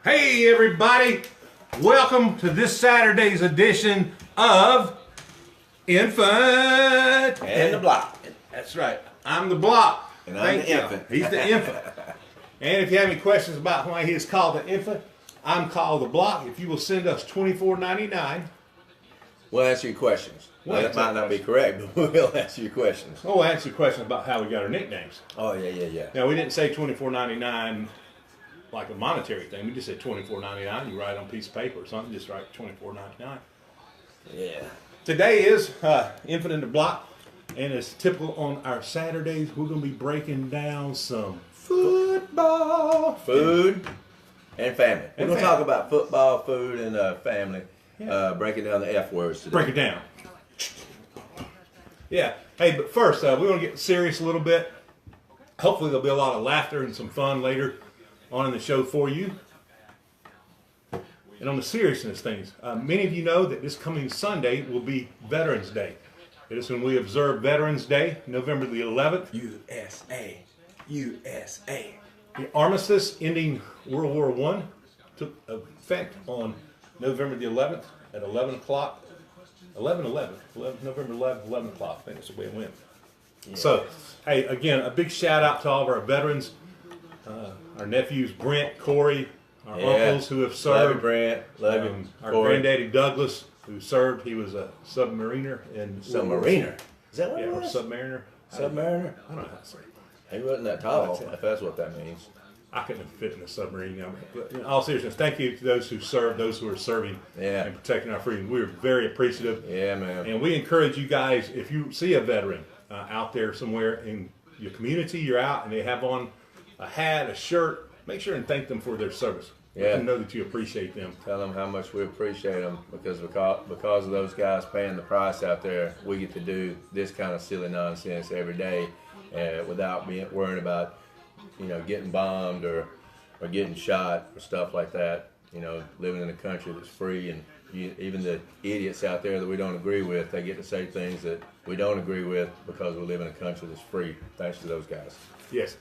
Hey everybody, welcome to this Saturday's edition of Infant And the Block. That's right, I'm the Block. And I'm Thank the you. Infant. He's the Infant. And if you have any questions about why he is called the Infant, I'm called the Block. If you will send us $24.99. We'll answer your questions. We'll That answer might not be correct, but we'll answer your questions. Oh, we'll answer questions about how we got our nicknames. Oh, yeah. Now, we didn't say $24.99 like a monetary thing. We just said $24.99. You write it on a piece of paper or something, just write $24.99. Yeah. Today is Infant in the Block, and as typical on our Saturdays, we're going to be breaking down some football. Food and family. We're And going to family. talk about football, food, and family. Yeah. Breaking down the F words today. Break it down. Yeah. Hey, but first, we want to get serious a little bit. Hopefully, there'll be a lot of laughter and some fun later on in the show for you. And on the seriousness things, many of you know that this coming Sunday will be Veterans Day. It is when we observe Veterans Day, November the 11th. USA. USA. The armistice ending World War I took effect on November the 11th at 11 o'clock. 11, November 11th, 11 o'clock. I think that's the way it went. Yes. So, hey, again, a big shout out to all of our veterans, our nephews Brent, Corey, our uncles who have Love you, served, Brent. Love you, our Corey. granddaddy Douglas who served. He was a submariner in Submariner. Is that what Yeah, it or was? submariner. Submariner? I don't know how to say it. He wasn't that tall, if that's what that means. I couldn't have fit in a submarine now. But in all seriousness, thank you to those who served, those who are serving Yeah. and protecting our freedom. We're very appreciative. Yeah, man. And we encourage you guys, if you see a veteran out there somewhere in your community, you're out, and they have on a hat, a shirt, make sure and thank them for their service. Let Yeah. them know that you appreciate them. Tell them how much we appreciate them because of those guys paying the price out there, we get to do this kind of silly nonsense every day without worrying about, getting bombed or getting shot or stuff like that. Living in a country that's free, and even the idiots out there that we don't agree with, they get to say things that we don't agree with because we live in a country that's free. Thanks to those guys. Yes.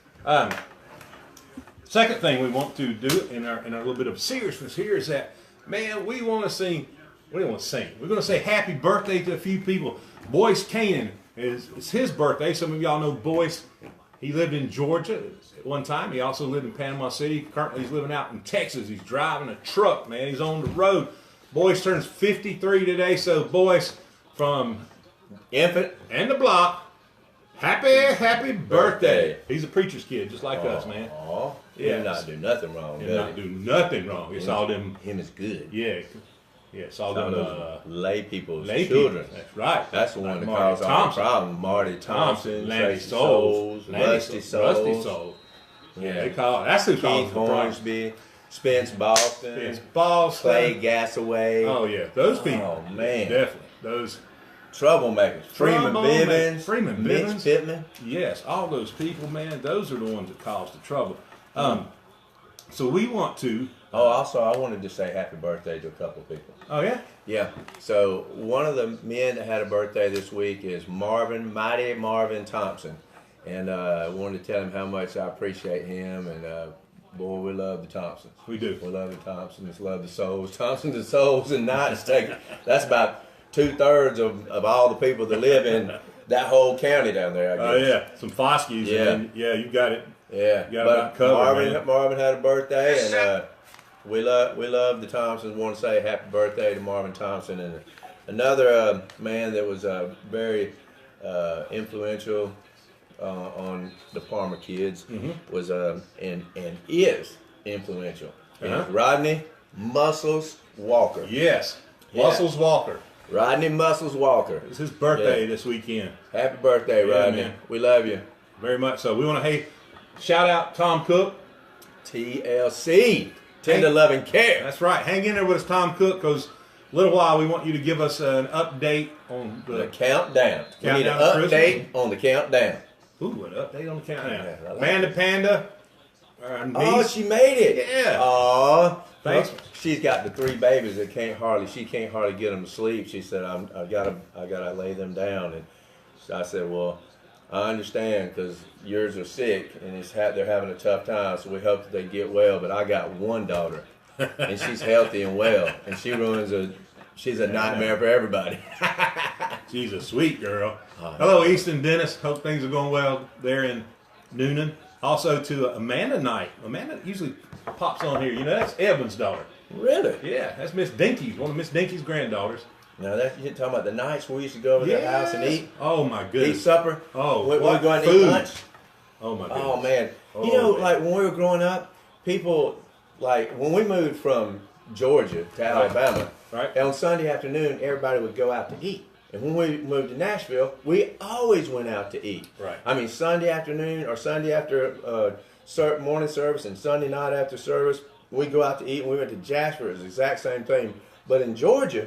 Second thing we want to do in our little bit of seriousness here is that, man, we want to sing. We don't want to sing. We're going to say happy birthday to a few people. Boyce Kanan it's his birthday. Some of y'all know Boyce. He lived in Georgia at one time. He also lived in Panama City. Currently, he's living out in Texas. He's driving a truck, man. He's on the road. Boyce turns 53 today. So, Boyce, from Infant and the Block, happy birthday. He's a preacher's kid, just like us, man. Aw, he Yes. did not do nothing wrong. Did Did not do nothing wrong. It's all them, Him is good. yeah, it's all Some them of those lay people's lay children. people. That's right. That's the one Like that Marty caused all the Thompson. problem. Marty Thompson, Landy Tracy Souls, Souls, Rusty Souls, Rusty Soul. Yeah, Yeah. they call that's who calls Keith the problem. Hornsby, Spence Boston, It's Boston. Clay Gassaway, Oh yeah, those people. Oh, man. definitely those. troublemakers. Freeman Troublemakers. Bivens, Freeman Mitch Bivens. Pittman. Yes, all those people, man. Those are the ones that cause the trouble. So we want to. Oh, also, I wanted to say happy birthday to a couple of people. Oh yeah. Yeah. So one of the men that had a birthday this week is Mighty Marvin Thompson, and I wanted to tell him how much I appreciate him. And boy, we love the Thompsons. We do. We love the Thompsons. Love the Souls. Thompsons and Souls and Knights. That's about 2/3 of all the people that live in that whole county down there. I guess. Oh yeah, some Foskies. Yeah. And then, yeah, you got it. Yeah, You got it about covered, Marvin had a birthday, and we love the Thompsons. Want to say happy birthday to Marvin Thompson, and another man that was very influential on the Palmer kids was and is influential. Uh-huh. Rodney Muscles Walker. Yes, Yeah. Muscles Walker. Rodney Muscles Walker. It's his birthday Yeah. this weekend. Happy birthday, Yeah, Rodney. man. We love you. Very much so. We want to shout out Tom Cook. TLC. Tender loving care. That's right. Hang in there with us, Tom Cook, because a little while we want you to give us an update on The the. countdown. We need an Countdown to update Christmas. on the countdown. Ooh, an update on the countdown. Yeah, I like Manda Panda. Our Oh, niece. she made it. Yeah. Aw. Thanks. Well, she's got the 3 babies that she can't hardly get them to sleep. She said, I gotta lay them down. And so I said, well, I understand because yours are sick and they're having a tough time. So we hope that they get well. But I got one daughter and she's healthy and well, and she's a nightmare for everybody. She's a sweet girl. Hello, Easton Dennis. Hope things are going well there in Noonan. Also to Amanda Knight. Amanda usually pops on here. You know, that's Evan's daughter. Really? Yeah, that's Miss Dinky, one of Miss Dinky's granddaughters. Now that you're talking about the nights when we used to go over to their house and eat. Oh my Eat goodness. supper. Oh, when we what go out and food. eat lunch. Oh my goodness. Oh man. Oh, You know, man. like when we were growing up, people like when we moved from Georgia to Alabama, Right. on Sunday afternoon everybody would go out to eat. And when we moved to Nashville, we always went out to eat. Right. I mean, Sunday afternoon or Sunday after morning service and Sunday night after service, we go out to eat. And we went to Jasper. It was the exact same thing. But in Georgia,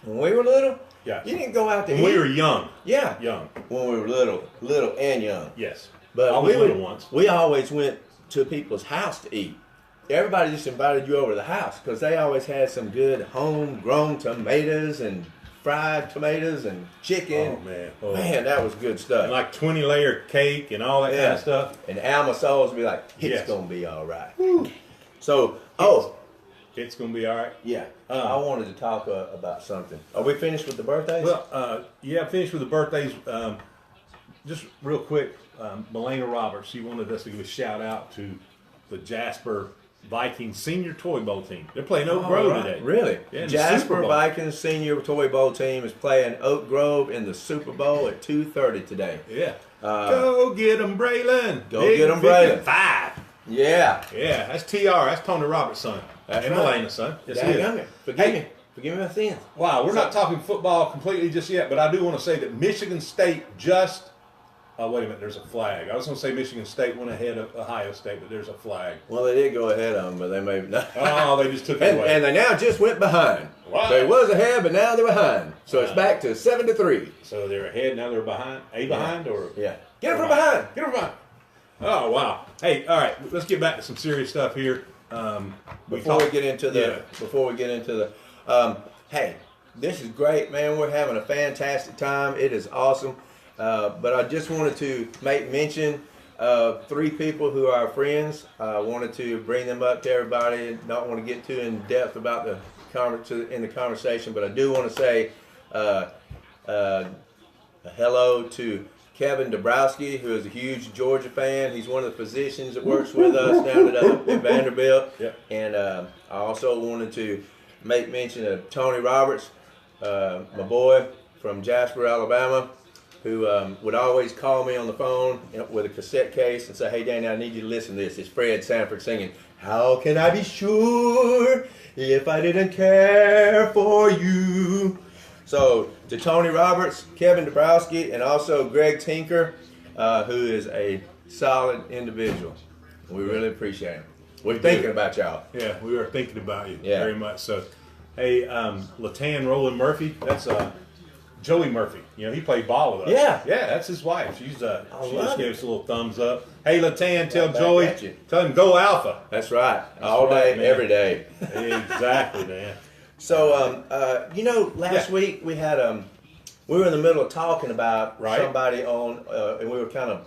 when we were little, Yeah. you didn't go out to When eat. we were young. Yeah. Young. When we were little and young. Yes. But I was we little would, once. we always went to people's house to eat. Everybody just invited you over to the house because they always had some good homegrown tomatoes and fried tomatoes and chicken. Oh man. Oh. Man, that was good stuff. And like 20-layer cake and all that kind of stuff. And Alma Souls would be like, it's Yes. gonna be all right. So, It's gonna be all right. yeah, I wanted to talk about something. Are we finished with the birthdays? Well, yeah, finished with the birthdays. Just real quick, Melena Roberts, she wanted us to give a shout out to the Jasper Vikings Senior Toy Bowl team. They're playing Oak Grove All right. today. Really? Yeah, in the Super Jasper Bowl. Vikings Senior Toy Bowl team is playing Oak Grove in the Super Bowl at 2:30 today. Yeah. Go get 'em, Braylon. Go get 'em, Braylon. 5. Yeah. Yeah, that's TR. That's Tony Roberts' son. That's and right. Melena's son. Yes, it Dadgummit. is. Forgive me. Forgive me my sins. Wow, we're not talking football completely just yet, but I do want to say that Michigan State just. Oh, wait a minute, there's a flag. I was going to say Michigan State went ahead of Ohio State, but there's a flag. Well, they did go ahead of them, but they may not. Oh, they just took it away. And they now just went behind. Wow. They was ahead, but now they're behind. So it's back to 7-3. So they're ahead, now they're behind. Behind or? Yeah. Get them from behind. Get them behind. Oh, wow. Hey, all right, let's get back to some serious stuff here. Before we get into the, hey, this is great, man. We're having a fantastic time. It is awesome. But I just wanted to make mention of 3 people who are our friends. I wanted to bring them up to everybody. Don't want to get too in depth about the conversation, but I do want to say hello to Kevin Dabrowski, who is a huge Georgia fan. He's one of the physicians that works with us down at Vanderbilt. Yep. And I also wanted to make mention of Tony Roberts, my boy from Jasper, Alabama, who would always call me on the phone with a cassette case and say, hey, Danny, I need you to listen to this. It's Fred Sanford singing, how can I be sure if I didn't care for you? So to Tony Roberts, Kevin Dabrowski, and also Greg Tinker, who is a solid individual. We really appreciate him. We're thinking about y'all. Yeah, we were thinking about you Yeah. very much. So, hey, Latan Roland Murphy, that's Joey Murphy. You know, he played ball with us. Yeah. Yeah, that's his wife. She love just it. gave us a little thumbs up. Hey, Latan, tell back Joey, at you. tell him go Alpha. That's right. All day, right, man. every day. Exactly, man. So, last Yeah. week we had we were in the middle of talking about Right. somebody on, and we were kind of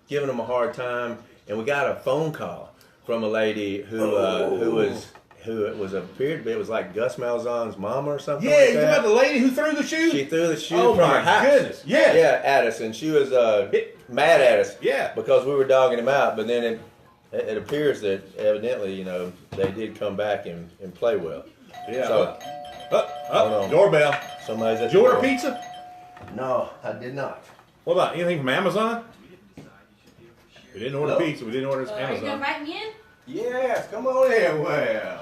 giving them a hard time, and we got a phone call from a lady who it was appeared to be, it was like Gus Malzahn's mama or something. Yeah, like you that. about the lady who threw the shoe? She threw the shoe Oh, from my her house. goodness. Yes. Yeah, at us, and she was mad at us. Yeah. Because we were dogging him out, but then it appears that evidently, they did come back and play well. Yeah. So Hold on. Doorbell. somebody's at Did you the order door. pizza? No, I did not. What about anything from Amazon? We didn't order No. pizza. We didn't order Are you gonna Amazon. invite me in? Yes, come on in. Well,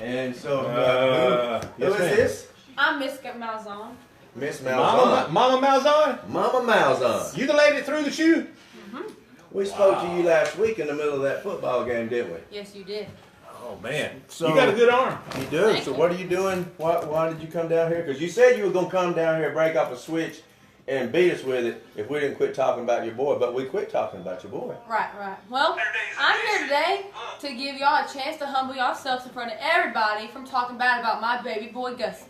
and so who yes, is ma'am. this? I'm Miss Malzahn. Miss Mama, Malzahn. Mama Malzahn? Mama Malzahn. You the lady that threw the shoe? We spoke to you last week in the middle of that football game, didn't we? Yes, you did. Oh, man. So- you got a good arm. You do. So what are you doing? Why did you come down here? Because you said you were going to come down here, break off a switch, and beat us with it if we didn't quit talking about your boy. But we quit talking about your boy. Right. Well, I'm here today to give y'all a chance to humble yourselves in front of everybody from talking bad about my baby boy Gus.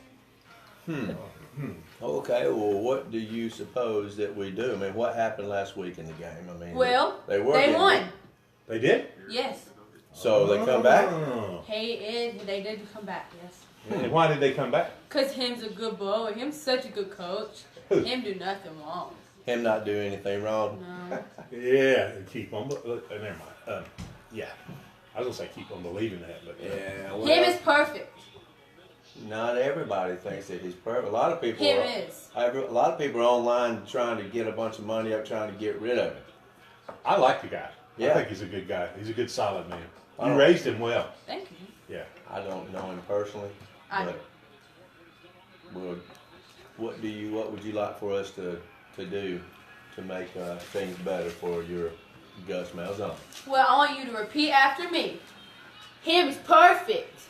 Okay. Well, what do you suppose that we do? I mean, what happened last week in the game? I mean, Well, they they won. They did? Yes. So they come back. Oh. They did come back, yes. And why did they come back? Cause him's a good boy. Him's such a good coach. Who? Him do nothing wrong. Him not do anything wrong. No. Yeah, keep on. Never mind. Yeah, I was gonna say keep on believing that, but Yeah. Well, Him is perfect. not everybody thinks that he's perfect. A lot of people. Him are, is. A lot of people are online trying to get a bunch of money up, trying to get rid of him. I like the guy. Yeah. I think he's a good guy. He's a good, solid man. I You don't- raised him well. Thank you. Yeah. I don't know him personally, I do. but what would you like for us to do to make things better for your Gus Malzahn? Well, I want you to repeat after me. Him is perfect.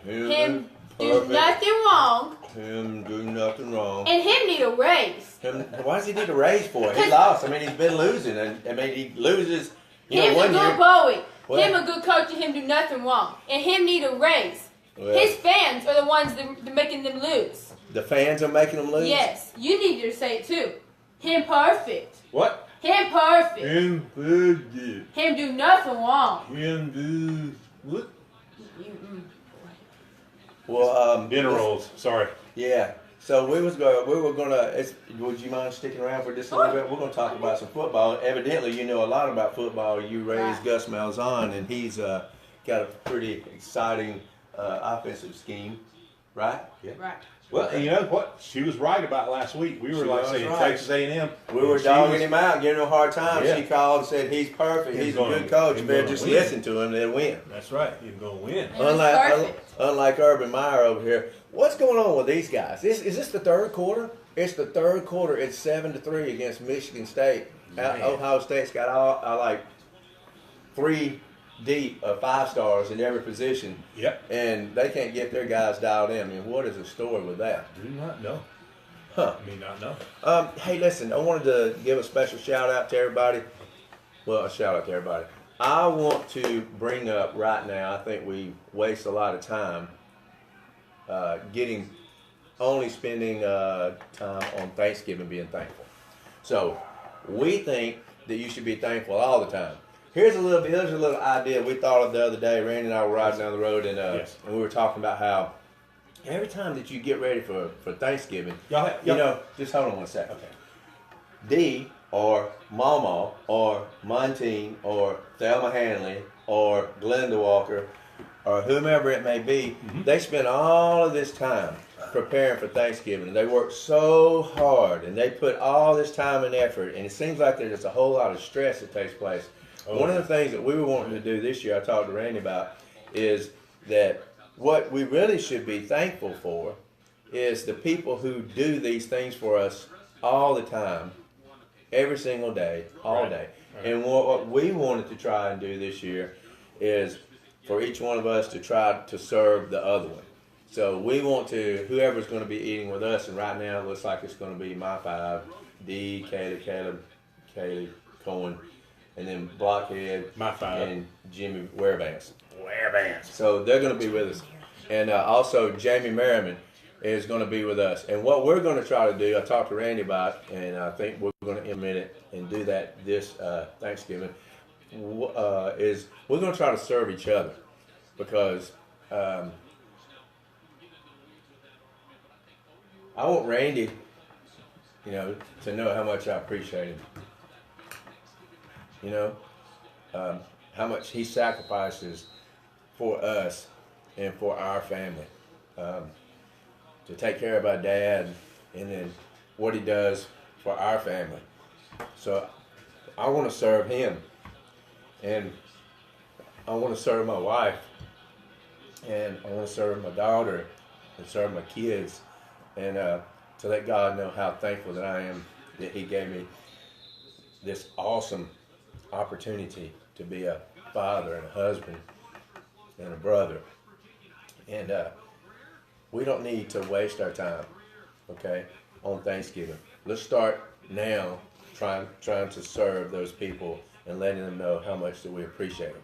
Him do perfect. nothing wrong. Him do nothing wrong. And him need a raise. Why does he need a raise for? He lost. I mean, he's been losing, and I mean, he loses. You know, Him's a one good year. boy. Well- Him a good coach and him do nothing wrong. And him need a raise. Well, His fans are the ones that making them lose. the fans are making him lose. Yes, you need to say it too. Him perfect. What? Him perfect. Him good. Him do nothing wrong. Him good. What? Well, Dinner rolls. Sorry. Yeah. So we were gonna. Would you mind sticking around for just a little bit? We're gonna talk about some football. Evidently, you know a lot about football. You raised Right. Gus Malzahn, and he's got a pretty exciting offensive scheme, right? Yeah. Right. Well, and you know what? She was right about last week. We were She like was saying right. Texas A&M. We were and she dogging was- him out, giving him a hard time. Yeah. She called and said he's perfect. He's He's a gonna- good coach. he's You better gonna just win. listen to him, they'll win. That's right. He's going to win. And he's perfect. Unlike Urban Meyer over here, what's going on with these guys? Is this the third quarter? It's the third quarter. It's 7-3 against Michigan State. Man. Ohio State's got all like 3 deep of 5 stars in every position, Yep. and they can't get their guys dialed in. I mean, what is the story with that? Do not know. Huh? I mean, not know. Hey, listen, I wanted to give a special shout out to everybody. Well, a shout out to everybody. I want to bring up right now, I think we waste a lot of time spending time on Thanksgiving being thankful. So we think that you should be thankful all the time. Here's a little idea we thought of the other day. Randy and I were riding down the road, and Yes. we were talking about how every time that you get ready for Thanksgiving, Y'all, you know, just hold on one second. Okay. Dee or Mama or Montine or Thelma Hanley or Glenda Walker or whomever it may be, they spend all of this time preparing for Thanksgiving. They work so hard and they put all this time and effort, and it seems like there's a whole lot of stress that takes place. Oh. One of the things that we were wanting to do this year, I talked to Randy about, is that what we really should be thankful for is the people who do these things for us all the time, every single day, all Right. day. Right. And what we wanted to try and do this year is for each one of us to try to serve the other one. So we want to, whoever's going to be eating with us, and right now it looks like it's going to be my 5, Dee, Caleb, Cohen, and then Blockhead, My 5. and Jimmy Warebanks. Whereabouts? So they're going to be with us. And also Jamie Merriman is going to be with us. And what we're going to try to do, I talked to Randy about, and I think we're going to implement it and do that this Thanksgiving, is we're going to try to serve each other. Because I want Randy, to know how much I appreciate him. How much he sacrifices for us and for our family, to take care of our dad, and then what he does for our family. So I want to serve him, and I want to serve my wife, and I want to serve my daughter, and serve my kids, and to let God know how thankful that I am that he gave me this awesome opportunity to be a father and a husband and a brother. And we don't need to waste our time, okay, on Thanksgiving. Let's start now trying to serve those people and letting them know how much that we appreciate them.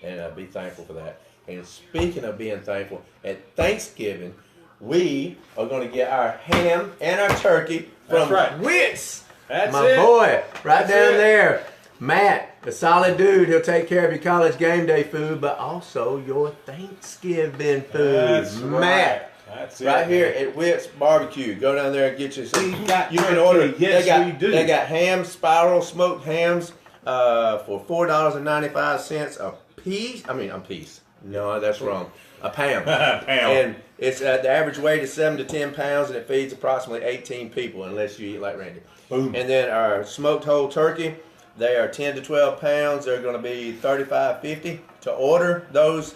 And be thankful for that. And speaking of being thankful, at Thanksgiving, we are going to get our ham and our turkey from That's right. Wits. That's my it. boy, right That's down it. there. Matt, a solid dude. He'll take care of your college game day food, but also your Thanksgiving food. That's Matt. right. That's it. Right here at Witt's Barbecue. Go down there and get you some. We got You can turkey. order. Yes, they got, we do. They got ham, spiral smoked hams for $4.95 a piece. I mean, a piece. No, that's wrong. A pound. Pound. And it's the average weight is 7 to 10 pounds, and it feeds approximately 18 people, unless you eat like Randy. Boom. And then our smoked whole turkey, they are 10 to 12 pounds. They're going to be $35.50. To order those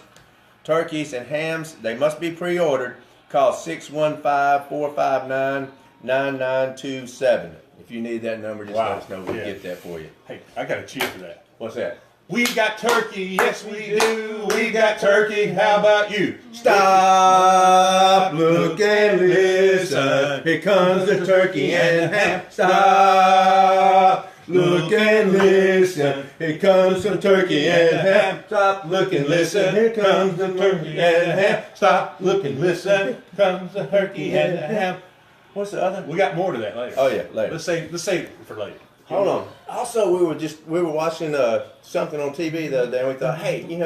turkeys and hams, they must be pre-ordered. Call 615-459-9927. If you need that number, just Wow. let us know. We'll Yeah. get that for you. Hey, I got a cheer for that. What's that? We got turkey, yes we do. We got turkey. How about you? Stop, look and listen. Here comes the turkey and ham. Stop, look and listen. Here comes some turkey and ham. Stop, look and listen. Here comes the turkey and ham. Stop, look and listen. Comes the turkey and the ham. What's the other? We got more to that later. Oh yeah, later. Let's save it for later. Hold on. Also, we were watching something on TV the other day, and we thought, hey, you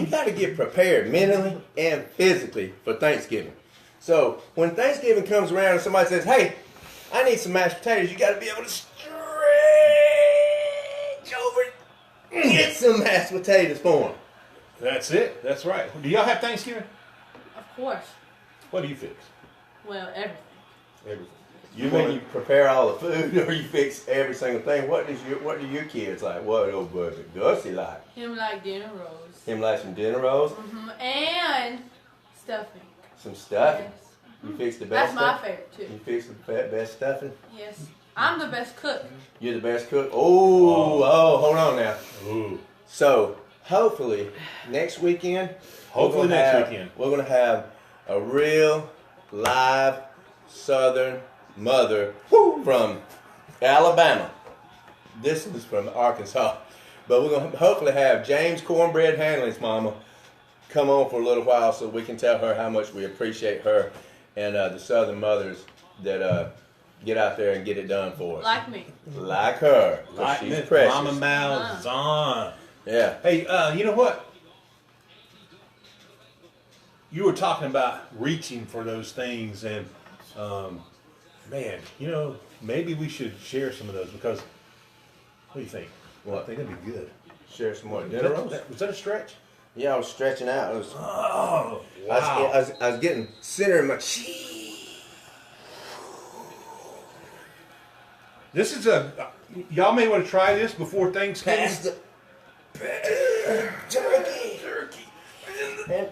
got to get prepared mentally and physically for Thanksgiving. So when Thanksgiving comes around and somebody says, hey, I need some mashed potatoes, you got to be able to stretch over and get some mashed potatoes for them. That's it. That's right. Do y'all have Thanksgiving? Of course. What do you fix? Well, everything. Everything. You mean you prepare all the food, or you fix every single thing? What do your kids like? What old boy Gussie like? Him like dinner rolls. Him like some dinner rolls, And stuffing. some stuffing. Yes. You fix the best That's my stuff? favorite too. You fix the best stuffing? Yes. I'm the best cook. You're the best cook? Oh, hold on now. Ooh. So, hopefully, next weekend, Hopefully next weekend. we're going to have a real live Southern mother from Alabama. This is from Arkansas. But we're going to hopefully have James Cornbread Hanley's mama come on for a little while so we can tell her how much we appreciate her and the Southern mothers that get out there and get it done for us. Like me. Like her. 'Cause Like she's Miss precious. Mama Malzahn. Yeah. Hey, you know what? You were talking about reaching for those things, and man, maybe we should share some of those because. What do you think? What? I think that'd be good. Share some more dinner rolls? Was that a stretch? Yeah, I was stretching out. It was, Oh, wow. I was getting center in my cheese. This is y'all may want to try this before Thanksgiving. Pass the turkey. And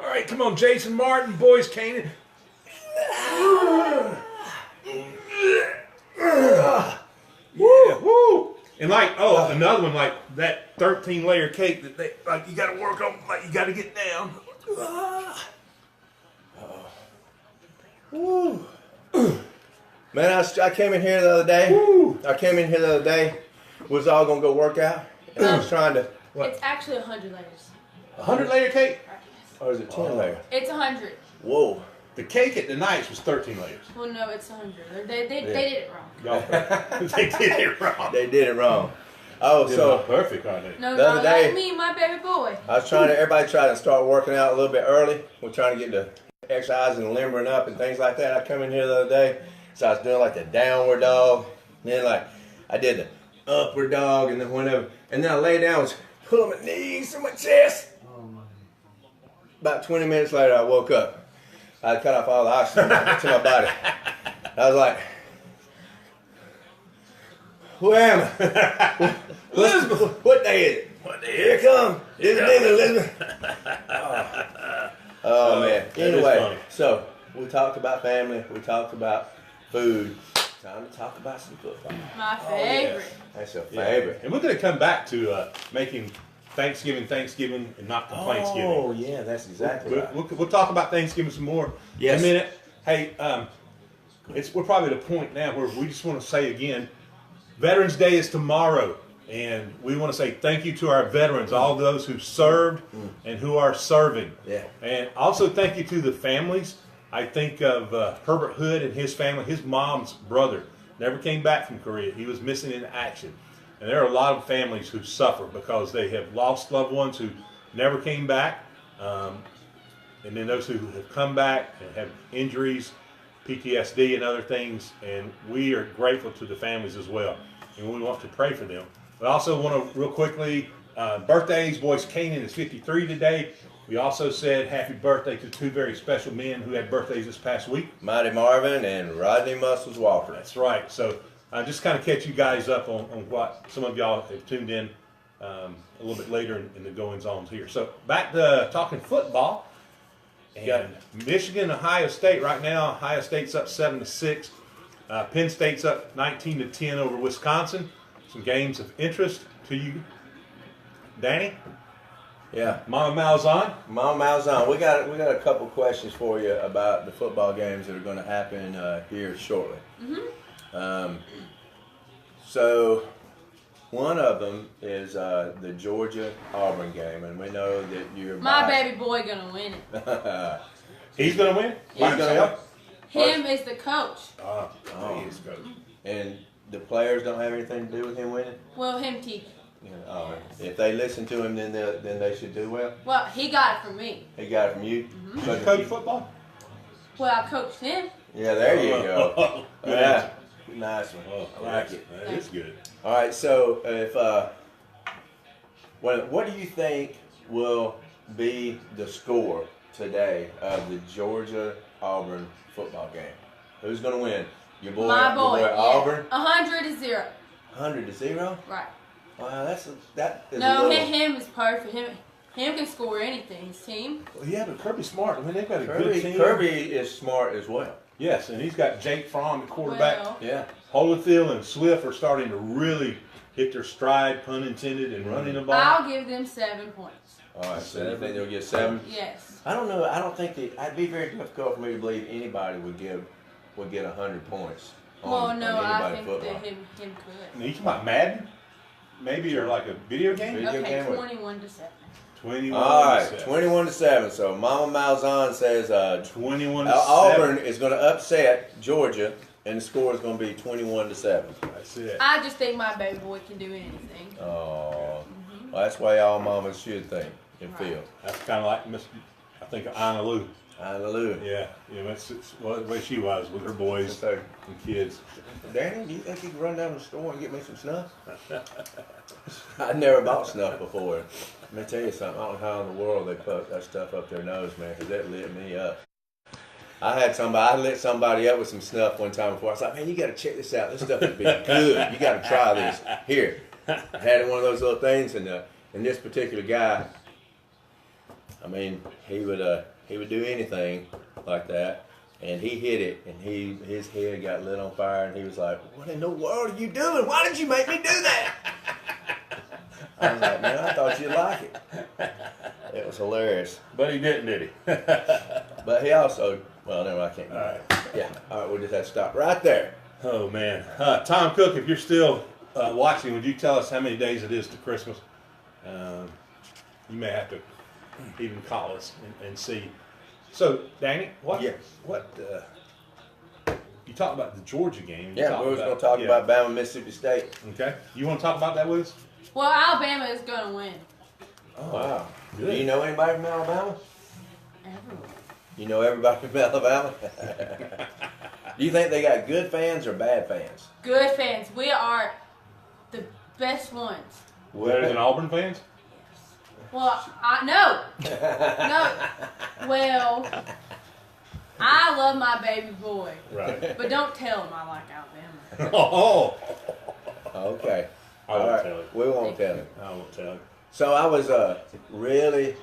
All right, come on, Jason Martin, Boys Canaan. Yeah, woo! And another one like that 13-layer cake that they you got to work on, you got to get down. Woo. Man, I came in here the other day. Was all gonna go work out, and I was trying to. What? It's actually 100 layers. 100-layer cake. Or is it 10 layer? It's 100. Whoa. The cake at the Nice was 13 layers. Well, no, it's 100. They did it wrong. Y'all, they did it wrong. They did it wrong. Oh, Did so it perfect, aren't they? No, The other not day- like me, my baby boy. I was trying to. Everybody tried to start working out a little bit early. We're trying to get the exercise and limbering up and things like that. I come in here the other day, so I was doing like the downward dog, and then like I did the upward dog, and then whenever, and then I lay down, was pulling my knees to my chest. About 20 minutes later, I woke up. I cut off all the oxygen to my body. I was like, who am I? Elizabeth. What day is it? Here it come. Here's the dinner, Elizabeth. Oh man. That is Anyway, funny. so we talked about family. We talked about food. Time to talk about some football. My favorite. That's your Yeah. favorite. And we're going to come back to making Thanksgiving and not Thanksgiving. Oh yeah, that's exactly right. We'll talk about Thanksgiving some more Yes. in a minute. Hey, we're probably at a point now where we just want to say again, Veterans Day is tomorrow, and we want to say thank you to our veterans, all those who served and who are serving. Yeah. And also thank you to the families. I think of Herbert Hood and his family, his mom's brother. never came back from Korea. He was missing in action. And there are a lot of families who suffer because they have lost loved ones who never came back. And then those who have come back and have injuries, PTSD and other things. And we are grateful to the families as well. And we want to pray for them. But I also want to real quickly, birthdays, Boyce Kanan is 53 today. We also said happy birthday to two very special men who had birthdays this past week. Mighty Marvin and Rodney Muscles Walker. That's right. So just kind of catch you guys up on what some of y'all have tuned in a little bit later in the goings-ons here. So back to talking football. And Michigan, Ohio State right now. Ohio State's up 7-6. Penn State's up 19-10 over Wisconsin. Some games of interest to you, Danny. Yeah, Mama Malzahn. Mama Malzahn. We got a couple questions for you about the football games that are going to happen here shortly. So one of them is the Georgia-Auburn game, and we know that you're My baby boy gonna win it. He's going to win? He's gonna Him is the coach. He is coach. And the players don't have anything to do with him winning. Well, him teach. If they listen to him, then they should do well. Well, he got it from me. He got it from you. Did you coach football? Well, I coached him. Yeah, there you go. Good Yeah, answer. nice one. Oh, I like it. That is good. All right, so if what do you think will be the score today of the Georgia-Auburn football game? Who's going to win? Your boy, My boy, your boy Auburn? 100-0. 100-0? Right. Wow, that is No, a little... him is perfect. Him can score anything. His team. Well, yeah, but Kirby's smart. I mean, they've got a good team. Kirby is smart as well. Yes, and he's got Jake Fromm, the quarterback. Well, Yeah. Holyfield and Swift are starting to really hit their stride, pun intended, and running the ball. I'll give them 7 points. All right, so you think they'll get 7? Yes. I don't know. I don't think that it'd be very difficult for me to believe anybody would get 100 points. Well, no, I anybody think football. that him could. And you talking about Madden? Maybe, or like a video game? Video Okay, game? 21-7. 21 All right, to 7. 21-7. So Mama Malzahn says 21 to Auburn 7. is going to upset Georgia, and the score is going to be 21-7. That's it. I just think my baby boy can do anything. Oh, well, that's the way all mamas should think and feel. That's kind of like I think Anna Lou. Hallelujah. Yeah, that's the way she was with her boys So, and kids. Danny, do you think you can run down to the store and get me some snuff? I've never bought snuff before. Let me tell you something. I don't know how in the world they put that stuff up their nose, man, because that lit me up. I lit somebody up with some snuff one time before. I was like, man, you got to check this out. This stuff would be good. You got to try this. Here. I had one of those little things, and this particular guy, I mean, he would do anything like that, and he hit it, and his head got lit on fire, and he was like, what in the world are you doing? Why did you make me do that? I was like, man, I thought you'd like it. It was hilarious. But he didn't, did he? But he also, well, no, I can't. All right. Yeah, all right, we'll just have to stop right there. Oh, man. Tom Cook, if you're still watching, would you tell us how many days it is to Christmas? You may have to even call us and see. So, Danny, what you talked about the Georgia game. Yeah, we were going to talk about Bama, Mississippi State. Okay. You want to talk about that with us? Well, Alabama is going to win. Oh, wow. Good. Do you know anybody from Alabama? Everyone. You know everybody from Alabama? Do you think they got good fans or bad fans? Good fans. We are the best ones. Better than Auburn fans? Well, no. Well, I love my baby boy, Right. but don't tell him I like Alabama. Oh. Okay. I won't All right. tell you. We won't tell him. I won't tell you. So I was really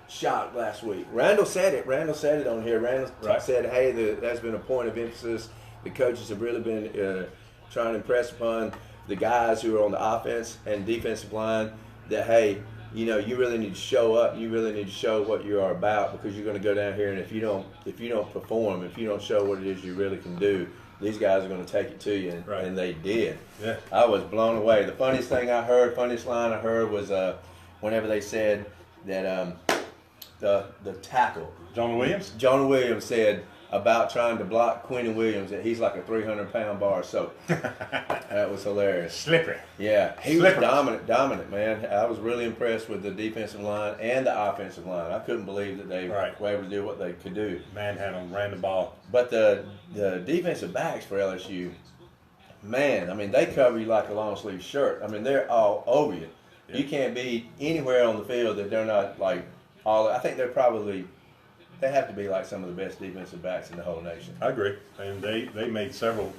shocked last week. Randall said it on here. Randall said, hey, that's been a point of emphasis. The coaches have really been trying to impress upon the guys who are on the offense and defensive line that, hey, you know, you really need to show up. You really need to show what you are about, because you're going to go down here, and if you don't perform, if you don't show what it is you really can do, these guys are going to take it to you, and they did. Yeah. I was blown away. The funniest line I heard was whenever they said that the tackle, John Williams? Jonah Williams said, about trying to block Quentin Williams, and he's like a 300-pound bar of soap. That was hilarious. Slippery. Yeah, he Slippery. was dominant, man. I was really impressed with the defensive line and the offensive line. I couldn't believe that they Right. were able to do what they could do. Manhandle, ran the ball. But the defensive backs for LSU, man, I mean, they cover you like a long sleeve shirt. I mean, they're all over you. Yeah. You can't be anywhere on the field that they're not like all. I think they have to be like some of the best defensive backs in the whole nation. I agree. And they made several.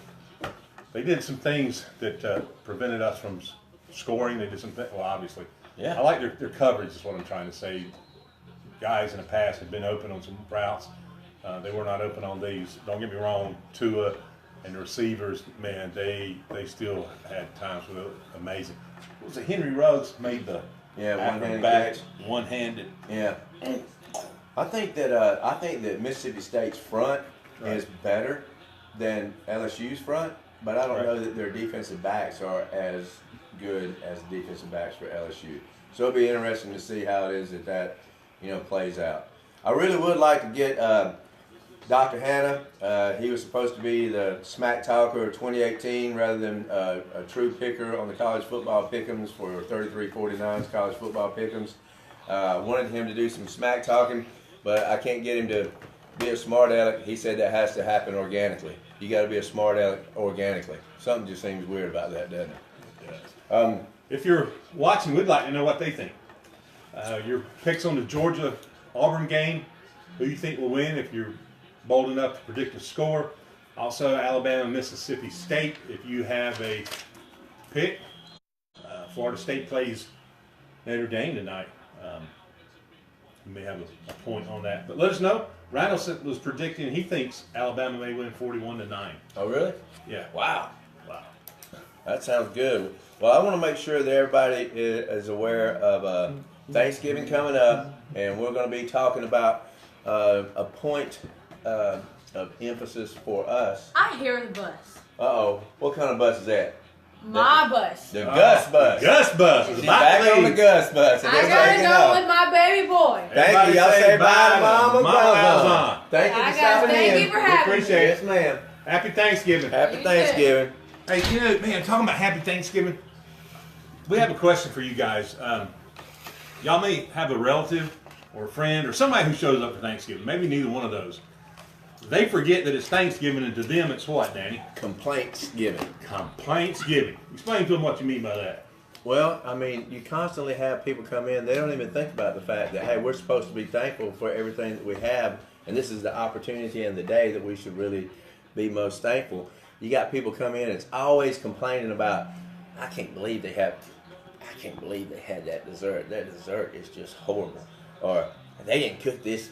They did some things that prevented us from scoring. They did some things. Well, obviously. Yeah. I like their coverage is what I'm trying to say. Guys in the past have been open on some routes. They were not open on these. Don't get me wrong. Tua and the receivers, man, they still had times where they were amazing. What was it? Henry Ruggs made the one-handed back, catch. one-handed. Yeah. I think that Mississippi State's front Right. is better than LSU's front, but I don't Right. know that their defensive backs are as good as the defensive backs for LSU. So it'll be interesting to see how it is that plays out. I really would like to get Dr. Hanna. He was supposed to be the smack talker of 2018 rather than a true picker on the college football pick'ems for 33-49's college football pick'ems. Wanted him to do some smack talking, but I can't get him to be a smart aleck. He said that has to happen organically. You got to be a smart aleck organically. Something just seems weird about that, doesn't it? If you're watching, we'd like to know what they think. Your picks on the Georgia-Auburn game, who you think will win if you're bold enough to predict the score. Also, Alabama-Mississippi State, if you have a pick. Florida State plays Notre Dame tonight. You may have a point on that. But let us know. Randall was predicting he thinks Alabama may win 41-9. Oh, really? Yeah. Wow. Wow. That sounds good. Well, I want to make sure that everybody is aware of Thanksgiving coming up, and we're going to be talking about a point of emphasis for us. I hear the bus. Uh-oh. What kind of bus is that? My bus. The Gus bus. Gus bus. She's The back bike on the lady. Gus bus. And I they're gotta taking go off. with my baby boy. Thank Everybody you. Y'all say say bye bye to to Mama Mama Malzahn. Malzahn. Thank you I for got- stopping thank in. you for having me. appreciate it. Yes, ma'am. Happy Thanksgiving. Happy You Thanksgiving. Hey, you know, man, talking about Happy Thanksgiving, we have a question for you guys. Y'all may have a relative or a friend or somebody who shows up for Thanksgiving. Maybe neither one of those. They forget that it's Thanksgiving, and to them it's what, Danny? Complaints given. Complaints-giving. Explain to them what you mean by that. Well, I mean, you constantly have people come in. They don't even think about the fact that, hey, we're supposed to be thankful for everything that we have, and this is the opportunity and the day that we should really be most thankful. You got people come in, it's always complaining about, I can't believe they had that dessert. That dessert is just horrible. Or they didn't cook this,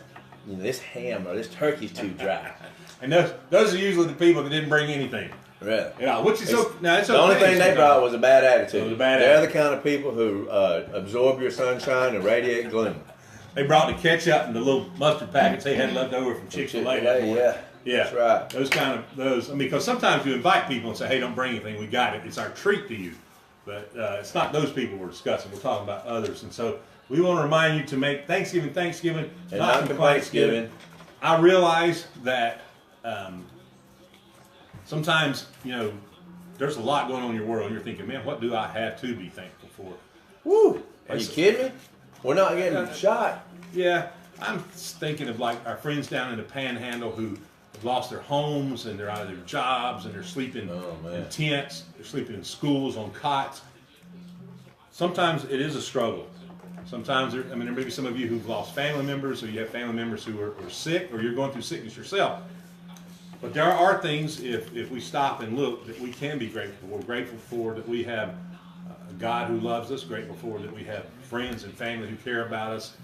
this ham or this turkey's too dry. And those are usually the people that didn't bring anything. Really? Yeah, which is so. Now it's The only okay thing they sometimes. brought was a bad attitude. It was a bad They're attitude. the kind of people who absorb your sunshine and radiate gloom. They brought the ketchup and the little mustard packets they had left over from Chick-fil-A. that morning. Yeah. Yeah, That's right. Those. I mean, because sometimes you invite people and say, "Hey, don't bring anything. We got it. It's our treat to you." But it's not those people we're discussing. We're talking about others, and so we want to remind you to make Thanksgiving, And not Complaintsgiving. I realize that sometimes there's a lot going on in your world. And you're thinking, "Man, what do I have to be thankful for?" Woo! Are you kidding me? We're not getting shot. Yeah, I'm thinking of like our friends down in the Panhandle who have lost their homes and they're out of their jobs and they're sleeping in tents, they're sleeping in schools on cots. Sometimes it is a struggle. Sometimes there may be some of you who've lost family members, or you have family members who are sick, or you're going through sickness yourself. But there are things, if we stop and look, that we can be grateful for. We're grateful for that we have a God who loves us, grateful for that we have friends and family who care about us.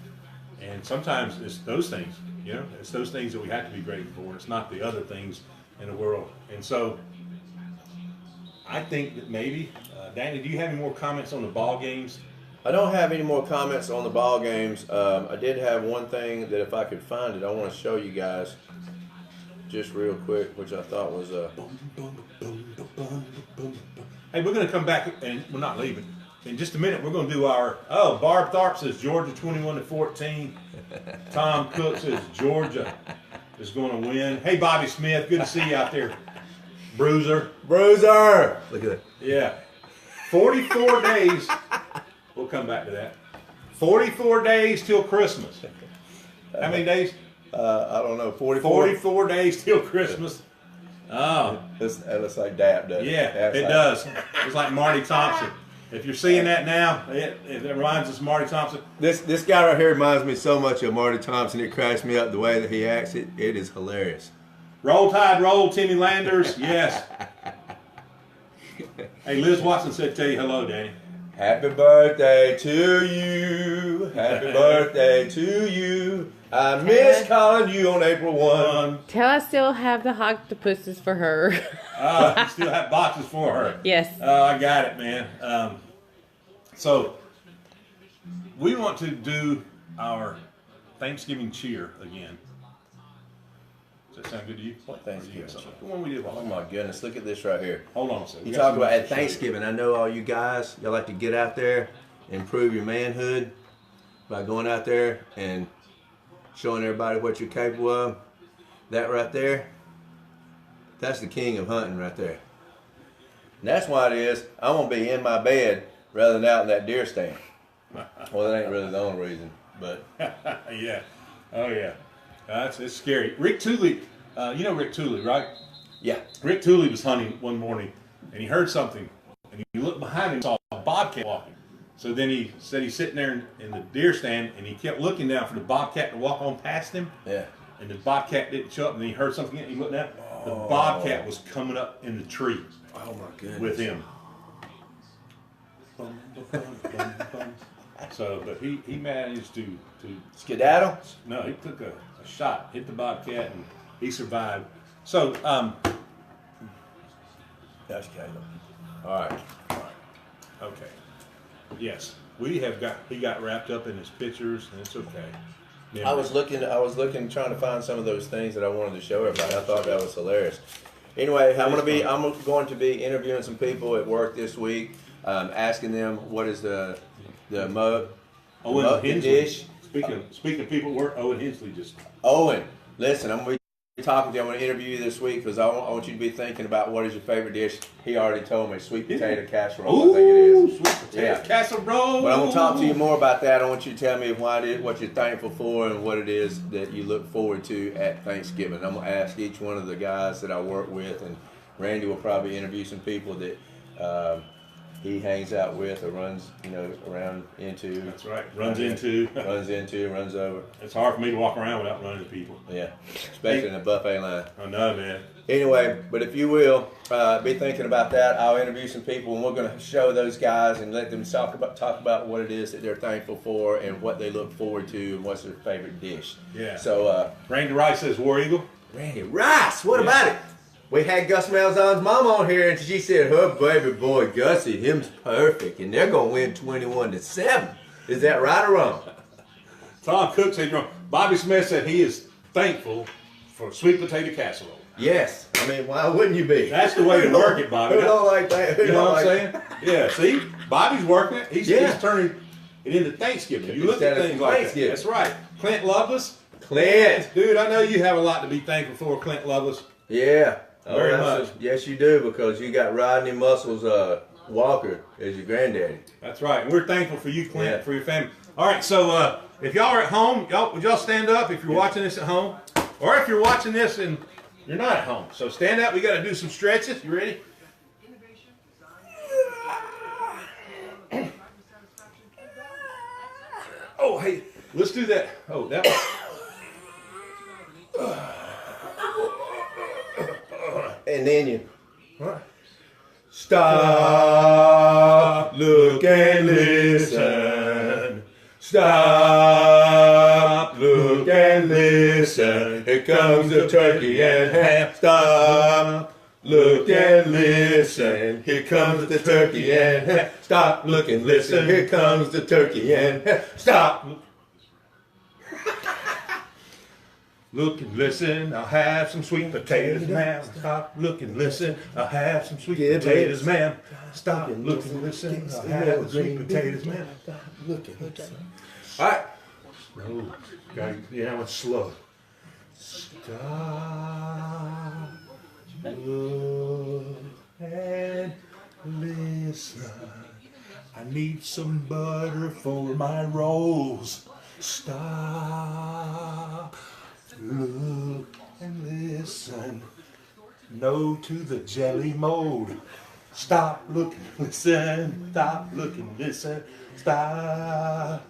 And sometimes it's those things, it's those things that we have to be grateful for. It's not the other things in the world. And so I think that maybe, Danny, do you have any more comments on the ball games? I don't have any more comments on the ball games. I did have one thing that if I could find it, I want to show you guys just real quick, which I thought was Hey, we're going to come back, and we're not leaving. In just a minute, we're going to do our, Barb Tharp says Georgia 21-14. Tom Cook says Georgia is going to win. Hey, Bobby Smith, good to see you out there. Bruiser. Bruiser. Look at that. Yeah. 44 days. We'll come back to that. 44 days till Christmas. How many days? I don't know. 44. 44 days till Christmas. Oh. That looks like Dap, doesn't it? Yeah, it does. It's like Marty Thompson. If you're seeing that now, it reminds us of Marty Thompson. This guy right here reminds me so much of Marty Thompson. It cracks me up the way that he acts. It is hilarious. Roll Tide, roll, Timmy Landers. Yes. Hey, Liz Watson said, tell you hello, Danny. Happy birthday to you. Happy birthday to you. I miss calling you on April 1. Tell I still have the octopuses for her. You still have boxes for her. Yes. I got it, man. So, we want to do our Thanksgiving cheer again. Does that sound good to you? What Thanksgiving cheer? The one we did. Oh my goodness, look at this right here. Hold on a second. You talk about at Thanksgiving. I know all you guys, y'all like to get out there and prove your manhood by going out there and showing everybody what you're capable of. That right there, that's the king of hunting right there. And that's why it is, I'm going to be in my bed rather than out in that deer stand. Well, that ain't really the only reason, but. Yeah. Oh, yeah. It's scary. Rick Tooley, you know Rick Tooley, right? Yeah. Rick Tooley was hunting one morning, and he heard something, and he looked behind him and saw a bobcat walking. So then he said he's sitting there in the deer stand, and he kept looking down for the bobcat to walk on past him. Yeah. And the bobcat didn't show up, and then he heard something, and he looked down. The bobcat was coming up in the tree. Oh my goodness. With him. So, but he managed to Skedaddle? no, he took a shot, hit the bobcat, and he survived. So, That's Caleb. All right. okay. Yes, he got wrapped up in his pictures, and it's okay. I was looking, trying to find some of those things that I wanted to show everybody. I thought that was hilarious. Anyway, I'm going to be interviewing some people at work this week, asking them what is the mug dish. Speaking of people at work, Owen Hensley just. Owen, listen, I'm going to be talking to you. I'm going to interview you this week because I want you to be thinking about what is your favorite dish. He already told me sweet potato casserole. I think it is. Sweet potato casserole. But I'm going to talk to you more about that. I want you to tell me what you're thankful for and what it is that you look forward to at Thanksgiving. I'm going to ask each one of the guys that I work with, and Randy will probably interview some people that he hangs out with or runs, around into. That's right. Runs into, runs over. It's hard for me to walk around without running into people. Yeah, especially in a buffet line. I know, man. Anyway, but if you will, be thinking about that. I'll interview some people, and we're going to show those guys and let them talk about what it is that they're thankful for and what they look forward to and what's their favorite dish. Yeah. So, Randy Rice says War Eagle. Randy Rice, what about it? We had Gus Malzahn's mom on here, and she said her baby boy Gussie, him's perfect, and they're gonna win 21-7. Is that right or wrong? Tom Cook said you're wrong. Bobby Smith said he is thankful for sweet potato casserole. Yes. I mean, why wouldn't you be? That's the way to work it, Bobby. Who don't like that? You know what I'm saying? Yeah. See, Bobby's working it. He's turning it into Thanksgiving. You look at things like that. That's right. Clint Lovelace. Clint. Dude, I know you have a lot to be thankful for, Clint Lovelace. Yeah. Very much. Yes, you do, because you got Rodney Muscles Walker as your granddaddy. That's right. And we're thankful for you, Clint, for your family. All right, so if y'all are at home, would y'all stand up if you're watching this at home? Or if you're watching this and you're not at home. So stand up. We got to do some stretches. You ready? Oh, hey, let's do that. Oh, that was... And then you stop, look and listen. Stop, look and listen. Here comes the turkey and ham. Stop, look and listen. Here comes the turkey and ham. Stop, look and listen. Here comes the turkey and ham. Stop. Look and listen, I'll have some sweet potatoes, ma'am. Stop, look and listen, I'll have some sweet potatoes, ma'am. Stop, look and listen, I'll have the sweet potatoes, ma'am. All right. No, yeah, that one's slow. Stop, look, and listen. I need some butter for my rolls. Stop, look, and listen. No to the jelly mold. Stop, look, listen. Stop, look, and listen. Stop,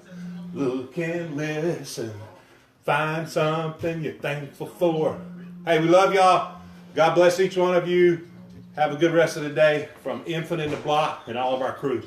look, and listen. Find something you're thankful for. Hey, we love y'all. God bless each one of you. Have a good rest of the day from Infant in the Block and all of our crew.